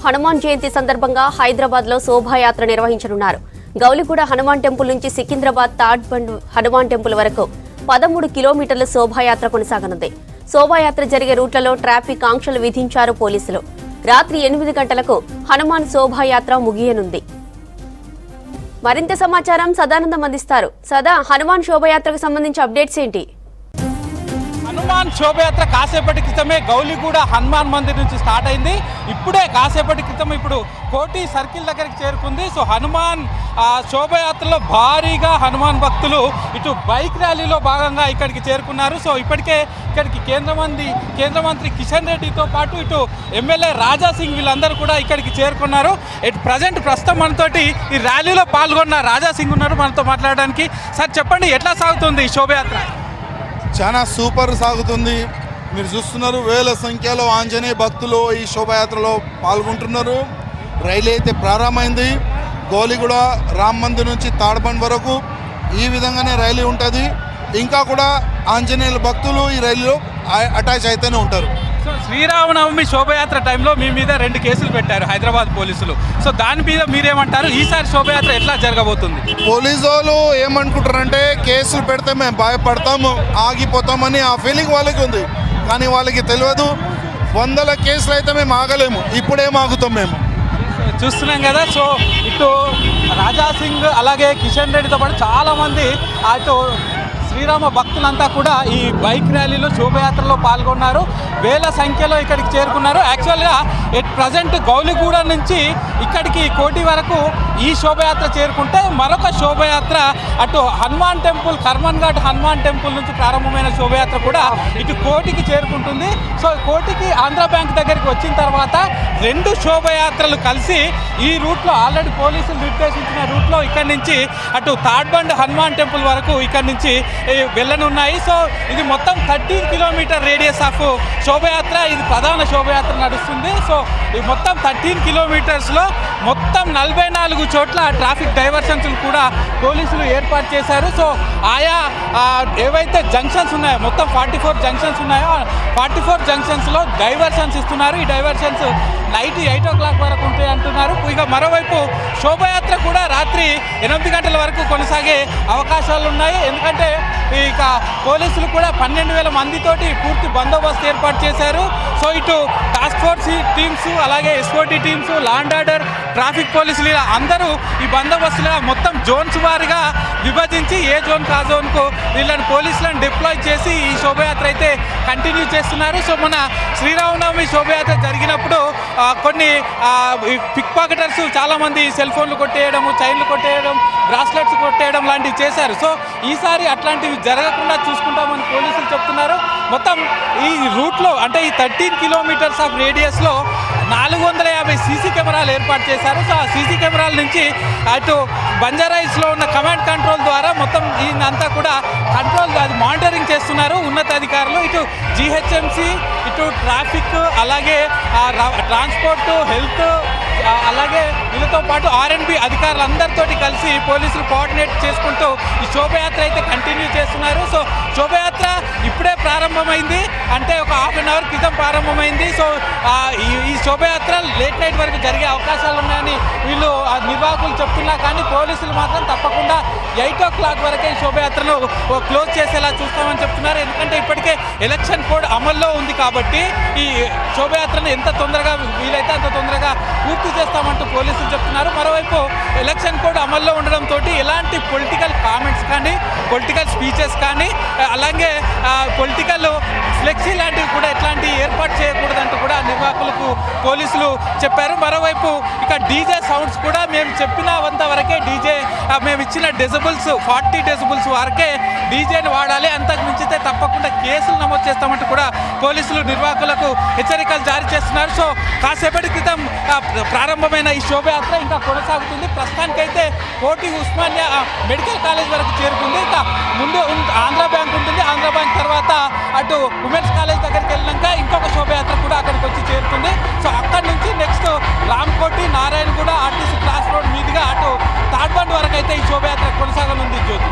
హనుమాన్ జయంతి సందర్భంగా హైదరాబాద్ లో శోభాయాత్ర నిర్వహించనున్నారు. గౌలిగూడ హనుమాన్ టెంపుల్ నుంచి Secunderabad third bund Hanuman temple వరకు 13 కిలోమీటర్ల శోభాయాత్ర కొనసాగనుంది. శోభాయాత్ర జరిగే రూట్లలో ట్రాఫిక్ ఆంక్షలు విధించారు పోలీసులు. రాత్రి 8 గంటలకు హనుమాన్ శోభాయాత్ర ముగియనుంది. మరింత సమాచారం సదానందం అందిస్తారు. సదా, హనుమాన్ శోభాయాత్రకు సంబంధించి అప్డేట్స్ ఏంటి? హనుమాన్ శోభయాత్ర కాసేపటి క్రితమే గౌలిగూడ హనుమాన్ మందిర్ నుంచి స్టార్ట్ అయింది. ఇప్పుడే కాసేపటి క్రితం ఇప్పుడు కోటి సర్కిల్ దగ్గరికి చేరుకుంది. సో హనుమాన్ శోభయాత్రలో భారీగా హనుమాన్ భక్తులు ఇటు బైక్ ర్యాలీలో భాగంగా ఇక్కడికి చేరుకున్నారు. సో ఇప్పటికే ఇక్కడికి కేంద్ర మంత్రి కిషన్ రెడ్డితో పాటు ఇటు ఎమ్మెల్యే రాజా సింగ్ వీళ్ళందరూ కూడా ఇక్కడికి చేరుకున్నారు. ప్రస్తుతం మనతోటి ఈ ర్యాలీలో పాల్గొన్న రాజా సింగ్ ఉన్నారు మనతో మాట్లాడడానికి. సార్ చెప్పండి, ఎట్లా సాగుతుంది ఈ శోభయాత్ర? చాలా సూపర్ సాగుతుంది. మీరు చూస్తున్నారు, వేల సంఖ్యలో ఆంజనేయ భక్తులు ఈ శోభాయాత్రలో పాల్గొంటున్నారు. రైలు అయితే ప్రారంభమైంది. గౌలిగూడ రామ్ మందిర్ నుంచి తాడ్బండ్ వరకు ఈ విధంగానే రైలు ఉంటుంది. ఇంకా కూడా ఆంజనేయుల భక్తులు ఈ రైలులో అటాచ్ అయితేనే ఉంటారు. సో శ్రీరామనవమి శోభయాత్ర టైంలో మీ మీద 2 కేసులు పెట్టారు హైదరాబాద్ పోలీసులు. సో దాని మీద మీరేమంటారు? ఈసారి శోభయాత్ర ఎట్లా జరగబోతుంది? పోలీసు వాళ్ళు ఏమనుకుంటారంటే కేసులు పెడితే మేము భయపడతాము, ఆగిపోతామని ఆ ఫీలింగ్ వాళ్ళకి ఉంది. కానీ వాళ్ళకి తెలియదు, 100 కేసులు అయితే మేము ఆగలేము. ఇప్పుడేం ఆగుతాం మేము చూస్తున్నాం కదా. సో ఇటు రాజా సింగ్ అలాగే కిషన్ రెడ్డితో పాటు చాలామంది అటు శ్రీరామ భక్తులంతా కూడా ఈ బైక్ ర్యాలీలో శోభయాత్రలో పాల్గొన్నారు. వేల సంఖ్యలో ఇక్కడికి చేరుకున్నారు. యాక్చువల్గా ప్రజెంట్ గౌలిగూడ నుంచి ఇక్కడికి కోటి వరకు ఈ శోభయాత్ర చేరుకుంటే మరొక శోభయాత్ర అటు హనుమాన్ టెంపుల్ కర్మన్ ఘాట్ హనుమాన్ టెంపుల్ నుంచి ప్రారంభమైన శోభయాత్ర కూడా ఇటు కోటికి చేరుకుంటుంది. సో కోటికి ఆంధ్ర బ్యాంక్ దగ్గరికి వచ్చిన తర్వాత 2 శోభయాత్రలు కలిసి ఈ రూట్లో ఆల్రెడీ పోలీసులు నిర్దేశించిన రూట్లో ఇక్కడి నుంచి అటు థర్డ్ హనుమాన్ టెంపుల్ వరకు ఇక్కడి నుంచి వెళ్ళనున్నాయి. సో ఇది మొత్తం 13 కిలోమీటర్ రేడియస్ ఆఫ్ శోభయాత్ర. ఇది ప్రధాన శోభయాత్ర నడుస్తుంది. సో ఈ మొత్తం 13 కిలోమీటర్స్లో మొత్తం 44 చోట్ల ట్రాఫిక్ డైవర్షన్స్ కూడా పోలీసులు ఏర్పాటు చేశారు. సో ఆయా ఏవైతే జంక్షన్స్ ఉన్నాయో, మొత్తం 44 జంక్షన్స్ ఉన్నాయో, 44 జంక్షన్స్లో డైవర్షన్స్ ఇస్తున్నారు. ఈ డైవర్షన్స్ నైట్ 8 o'clock వరకు ఉంటాయి అంటున్నారు. ఇక మరోవైపు శోభయాత్ర కూడా రాత్రి 8 గంటల వరకు కొనసాగే అవకాశాలు ఉన్నాయి. ఎందుకంటే ఇక పోలీసులు కూడా 12,000 మందితోటి పూర్తి బందోబస్తు ఏర్పాటు చేశారు. సో ఇటు టాస్క్ ఫోర్స్ టీమ్స్ అలాగే SOT teams, law and order, traffic పోలీసులు ఇలా అందరూ ఈ బందోబస్తుగా మొత్తం జోన్స్ వారిగా విభజించి ఏ జోన్కి ఆ జోన్కు వీళ్ళని పోలీసులను డిప్లాయ్ చేసి ఈ శోభయాత్ర అయితే కంటిన్యూ చేస్తున్నారు. సో మన శ్రీరామనవమి శోభయాత్ర జరిగినప్పుడు కొన్ని పిక్ పాకెటర్స్ చాలామంది సెల్ ఫోన్లు కొట్టేయడం, చైన్లు కొట్టేయడం, బ్రాస్లెట్స్ కొట్టేయడం లాంటివి చేశారు. సో ఈసారి అట్లాంటివి జరగకుండా చూసుకుంటామని పోలీసులు చెప్తున్నారు. మొత్తం ఈ రూట్లో అంటే ఈ 13 కిలోమీటర్స్ ఆఫ్ రేడియస్లో 450 సీసీ కెమెరాలు ఏర్పాటు చేశారు. సో ఆ సీసీ కెమెరాల నుంచి అటు బంజారాయిల్స్లో ఉన్న కమాండ్ కంట్రోల్ ద్వారా మొత్తం దీన్నంతా కూడా కంట్రోల్ అది మానిటరింగ్ చేస్తున్నారు ఉన్నతాధికారులు. ఇటు జీహెచ్ఎంసీ, ఇటు ట్రాఫిక్, అలాగే ట్రాన్స్పోర్ట్, హెల్త్, అలాగే వీళ్ళతో పాటు R&B అధికారులందరితోటి కలిసి పోలీసులు కోఆర్డినేట్ చేసుకుంటూ ఈ శోభయాత్ర అయితే కంటిన్యూ చేస్తున్నారు. సో శోభయాత్ర ఇప్పుడే ప్రారంభమైంది, అంటే ఒక ½ an hour క్రితం ప్రారంభమైంది. సో ఈ శోభయాత్ర లేట్ నైట్ వరకు జరిగే అవకాశాలు ఉన్నాయని వీళ్ళు నిర్వాహకులు చెప్తున్నా, కానీ పోలీసులు మాత్రం తప్పకుండా 8 o'clock వరకే ఈ శోభయాత్రను క్లోజ్ చేసేలా చూస్తామని చెప్తున్నారు. ఎందుకంటే ఇప్పటికే ఎలక్షన్ కోడ్ అమల్లో ఉంది కాబట్టి ఈ శోభయాత్రను ఎంత తొందరగా వీలైతే అంత తొందరగా పూర్తి చేస్తామంటూ పోలీసులు చెప్తున్నారు. మరోవైపు ఎలక్షన్ కోడ్ అమల్లో ఉండడంతో ఎలాంటి పొలిటికల్ కామెంట్స్ కానీ, పొలిటికల్ స్పీచెస్ కానీ, అలాగే పొలిటికల్ ఫ్లెక్సీ లాంటివి కూడా ఎట్లాంటి ఏర్పాటు చేయకూడదంటూ కూడా నిర్వాహకులకు పోలీసులు చెప్పారు. మరోవైపు ఇక డీజే సౌండ్స్ కూడా మేము చెప్పినంత వరకే మేము ఇచ్చిన డెసిబుల్స్ 40 డెసిబుల్స్ వరకే డీజేని వాడాలి, అంతకు మించితే తప్పకుండా కేసులు నమోదు చేస్తామంటూ కూడా పోలీసులు నిర్వాహకులకు హెచ్చరికలు జారీ చేస్తున్నారు. సో కాసేపటి క్రితం ప్రారంభమైన ఈ శోభయాత్ర ఇంకా కొనసాగుతుంది. ప్రస్తుతానికైతే కోటి ఉస్మానియా మెడికల్ కాలేజ్ వరకు చేరుకుంది. ఇంకా ముందు ఆంధ్ర బ్యాంక్ ఉంటుంది. ఆంధ్ర బ్యాంక్ తర్వాత అటు ఉమెన్స్ కాలేజ్ దగ్గరికి వెళ్ళినాక ఇంకొక శోభయాత్ర కూడా అక్కడికి వచ్చి చేరుతుంది. సో అక్కడి నుంచి next Ramkoti, Narayanguda, RTC cross road మీదుగా అటు తాడ్బండ్ వరకు అయితే ఈ శోభయాత్ర కొనసాగనుంది. జ్యోతి.